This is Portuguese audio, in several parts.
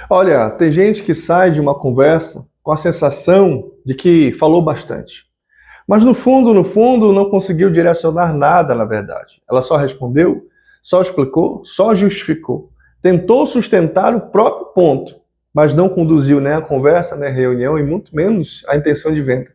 Olha, tem gente que sai de uma conversa com a sensação de que falou bastante. Mas no fundo, não conseguiu direcionar nada, na verdade. Ela só respondeu, só explicou, só justificou. Tentou sustentar o próprio ponto, mas não conduziu nem a conversa, nem a reunião e muito menos a intenção de venda.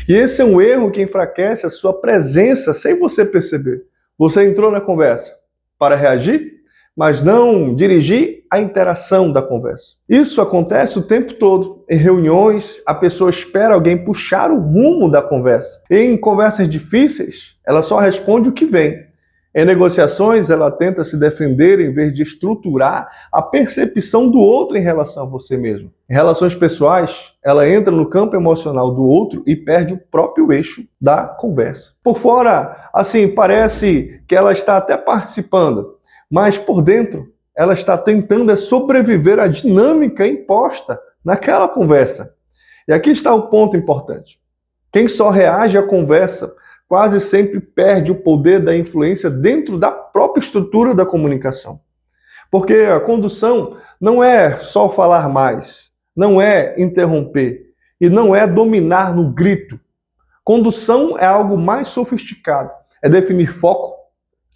E esse é um erro que enfraquece a sua presença sem você perceber. Você entrou na conversa para reagir, mas não dirigir a interação da conversa. Isso acontece o tempo todo. Em reuniões, a pessoa espera alguém puxar o rumo da conversa. Em conversas difíceis, ela só responde o que vem. Em negociações, ela tenta se defender em vez de estruturar a percepção do outro em relação a você mesmo. Em relações pessoais, ela entra no campo emocional do outro e perde o próprio eixo da conversa. Por fora, assim, parece que ela está até participando, mas por dentro ela está tentando sobreviver à dinâmica imposta naquela conversa. E aqui está o ponto importante. Quem só reage à conversa quase sempre perde o poder da influência dentro da própria estrutura da comunicação. Porque a condução não é só falar mais, não é interromper e não é dominar no grito. Condução é algo mais sofisticado, é definir foco,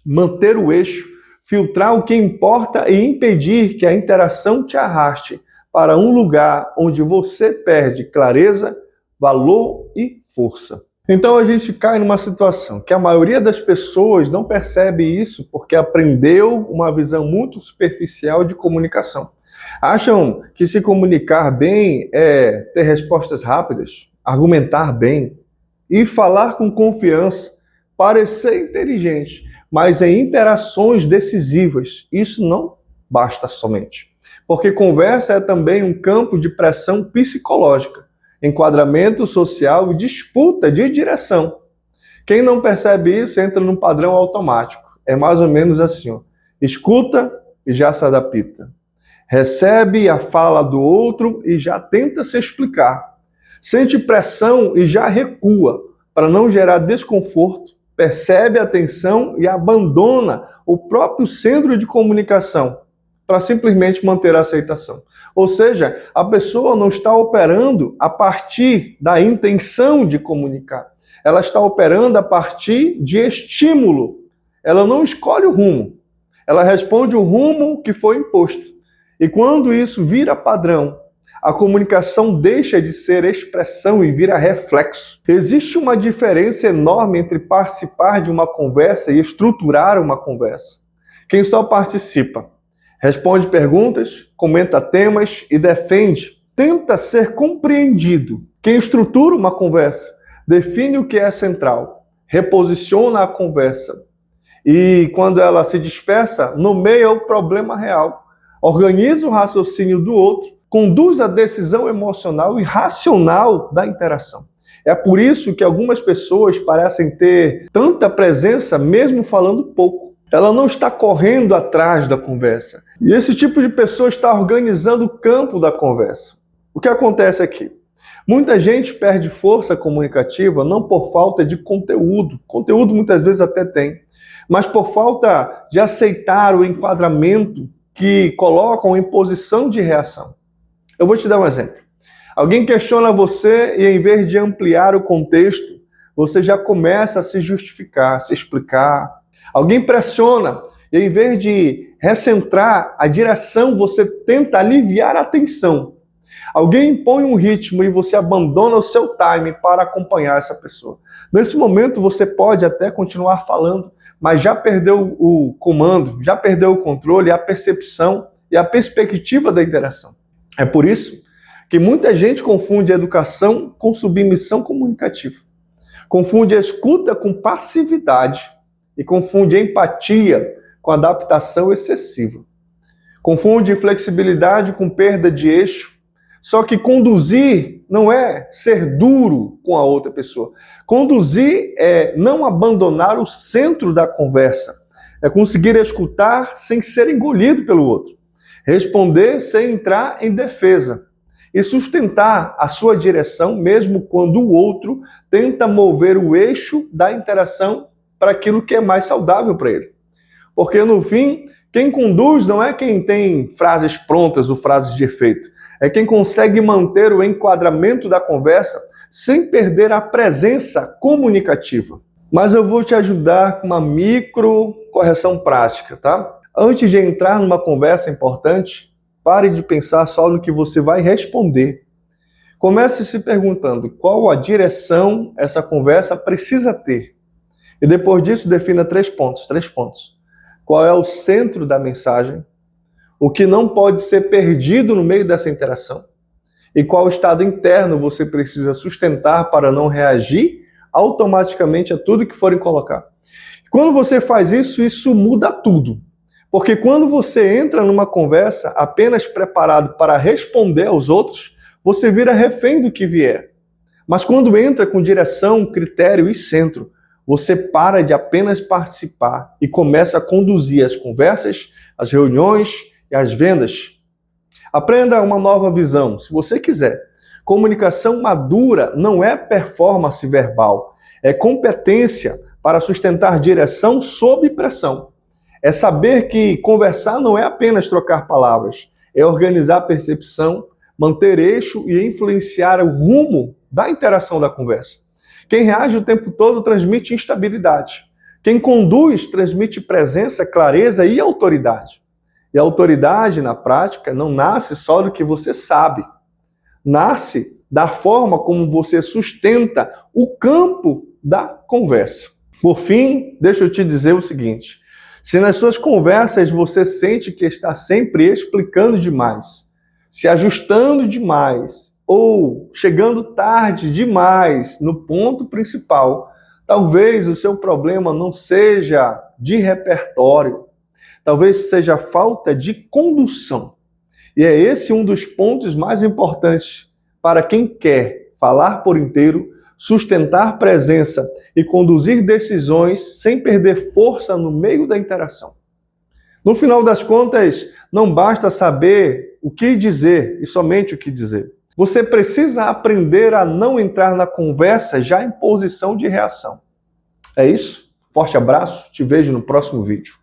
manter o eixo, filtrar o que importa e impedir que a interação te arraste para um lugar onde você perde clareza, valor e força. Então a gente cai numa situação que a maioria das pessoas não percebe isso porque aprendeu uma visão muito superficial de comunicação. Acham que se comunicar bem é ter respostas rápidas, argumentar bem e falar com confiança, parecer inteligente, mas em interações decisivas. Isso não basta somente. Porque conversa é também um campo de pressão psicológica, enquadramento social e disputa de direção. Quem não percebe isso entra num padrão automático. É mais ou menos assim, ó. Escuta e já se adapta. Recebe a fala do outro e já tenta se explicar. Sente pressão e já recua para não gerar desconforto. Percebe a tensão e abandona o próprio centro de comunicação para simplesmente manter a aceitação. Ou seja, a pessoa não está operando a partir da intenção de comunicar. Ela está operando a partir de estímulo. Ela não escolhe o rumo. Ela responde o rumo que foi imposto. E quando isso vira padrão, a comunicação deixa de ser expressão e vira reflexo. Existe uma diferença enorme entre participar de uma conversa e estruturar uma conversa. Quem só participa, responde perguntas, comenta temas e defende, tenta ser compreendido. Quem estrutura uma conversa, define o que é central, reposiciona a conversa e, quando ela se dispersa, nomeia o problema real, organiza o raciocínio do outro, conduz a decisão emocional e racional da interação. É por isso que algumas pessoas parecem ter tanta presença mesmo falando pouco. Ela não está correndo atrás da conversa. E esse tipo de pessoa está organizando o campo da conversa. O que acontece aqui? Muita gente perde força comunicativa não por falta de conteúdo. Conteúdo muitas vezes até tem. Mas por falta de aceitar o enquadramento que colocam em posição de reação. Eu vou te dar um exemplo. Alguém questiona você e, em vez de ampliar o contexto, você já começa a se justificar, se explicar. Alguém pressiona e, em vez de recentrar a direção, você tenta aliviar a tensão. Alguém impõe um ritmo e você abandona o seu time para acompanhar essa pessoa. Nesse momento, você pode até continuar falando, mas já perdeu o comando, já perdeu o controle, a percepção e a perspectiva da interação. É por isso que muita gente confunde a educação com submissão comunicativa. Confunde a escuta com passividade e confunde a empatia com adaptação excessiva. Confunde flexibilidade com perda de eixo. Só que conduzir não é ser duro com a outra pessoa. Conduzir é não abandonar o centro da conversa. É conseguir escutar sem ser engolido pelo outro. Responder sem entrar em defesa. E sustentar a sua direção mesmo quando o outro tenta mover o eixo da interação para aquilo que é mais saudável para ele. Porque no fim, Quem conduz não é quem tem frases prontas ou frases de efeito. É quem consegue manter o enquadramento da conversa sem perder a presença comunicativa. Mas eu vou te ajudar com uma micro correção prática, tá? Antes de entrar numa conversa importante, pare de pensar só no que você vai responder. Comece se perguntando qual a direção essa conversa precisa ter. E depois disso, defina 3 pontos. Qual é o centro da mensagem? O que não pode ser perdido no meio dessa interação? E qual estado interno você precisa sustentar para não reagir automaticamente a tudo que forem colocar? Quando você faz isso, isso muda tudo. Porque quando você entra numa conversa apenas preparado para responder aos outros, você vira refém do que vier. Mas quando entra com direção, critério e centro, você para de apenas participar e começa a conduzir as conversas, as reuniões e as vendas. Aprenda uma nova visão, se você quiser. Comunicação madura não é performance verbal, é competência para sustentar direção sob pressão. É saber que conversar não é apenas trocar palavras, é organizar a percepção, manter eixo e influenciar o rumo da interação da conversa. Quem reage o tempo todo transmite instabilidade. Quem conduz transmite presença, clareza e autoridade. E a autoridade, na prática, não nasce só do que você sabe. Nasce da forma como você sustenta o campo da conversa. Por fim, deixa eu te dizer o seguinte. Se nas suas conversas você sente que está sempre explicando demais, se ajustando demais, ou chegando tarde demais no ponto principal, talvez o seu problema não seja de repertório, talvez seja falta de condução. E é esse um dos pontos mais importantes para quem quer falar por inteiro, sustentar presença e conduzir decisões sem perder força no meio da interação. No final das contas, não basta saber o que dizer e somente o que dizer. Você precisa aprender a não entrar na conversa já em posição de reação. É isso? Forte abraço, te vejo no próximo vídeo.